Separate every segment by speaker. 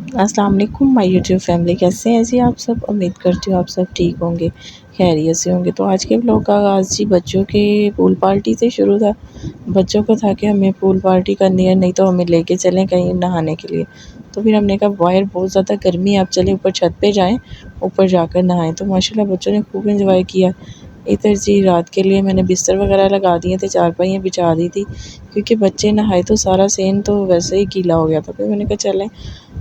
Speaker 1: अस्सलाम वालेकुम my YouTube family, कैसे हैं जी आप सब। उम्मीद करती हूँ आप सब ठीक होंगे, खैरियत से होंगे। तो आज के व्लॉग का आगाज़ जी बच्चों के पूल पार्टी से शुरू था। बच्चों को था कि हमें पूल पार्टी करनी है, नहीं तो हमें लेके चलें कहीं नहाने के लिए। तो फिर हमने कहा बाहर बहुत ज़्यादा गर्मी है, आप चलें ऊपर छत पे जाएं, ऊपर जाकर नहाएं। तो माशाल्लाह बच्चों ने खूब एंजॉय किया। इधर जी रात के लिए मैंने बिस्तर वगैरह लगा दिए थे, चारपाइयाँ बिछा दी थी, क्योंकि बच्चे नहाए तो सारा सेन तो वैसे ही गीला हो गया था। फिर मैंने कहा चलें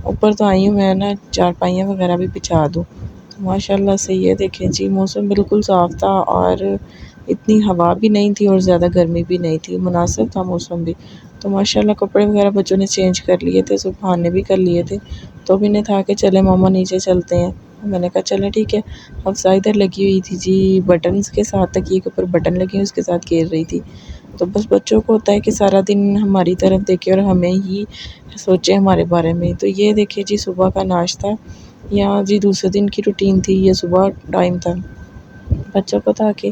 Speaker 1: ऊपर तो आई हूँ मैं ना, चारपाइयाँ वगैरह भी बिछा दूँ। तो माशाल्लाह से ये देखें जी, मौसम बिल्कुल साफ़ था और इतनी हवा भी नहीं थी और ज़्यादा गर्मी भी नहीं थी, मुनासिब था मौसम भी। तो माशाल्लाह कपड़े वगैरह बच्चों ने चेंज कर लिए थे, सुबहान ने भी कर लिए थे। तो भी इन्हें था कि चले मामा नीचे चलते हैं। मैंने कहा चलें ठीक है। हफ्सा इधर लगी हुई थी जी बटन्स के साथ, तकिए के ऊपर बटन लगे हुए उसके साथ खेल रही थी। तो बस बच्चों को होता है कि सारा दिन हमारी तरफ देखे और हमें ही सोचे हमारे बारे में। तो ये देखिए जी सुबह का नाश्ता, या जी दूसरे दिन की रूटीन थी, ये सुबह टाइम था। बच्चों को था कि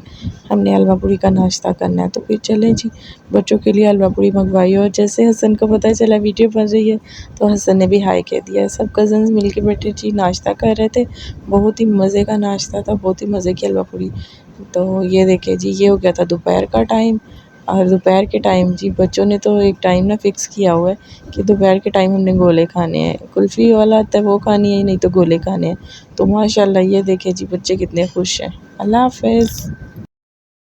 Speaker 1: हमने हलवा पूड़ी का नाश्ता करना है, तो फिर चले जी बच्चों के लिए हलवा पूड़ी मंगवाई। और जैसे हसन को पता चला वीडियो बन रही है, तो हसन ने भी हाय कह दिया। सब कज़न्स मिल के बैठे जी नाश्ता कर रहे थे। बहुत ही मज़े का नाश्ता था, बहुत ही मज़े की हलवा पूड़ी। तो ये देखिए जी, ये हो गया था दोपहर का टाइम। और दोपहर के टाइम जी बच्चों ने तो एक टाइम ना फ़िक्स किया हुआ है कि दोपहर के टाइम हमने गोले खाने हैं। कुल्फ़ी वाला आता है वो खानी है, नहीं तो गोले खाने हैं। तो माशाल्लाह ये देखिए जी बच्चे कितने खुश हैं। अल्लाह हाफ़िज़।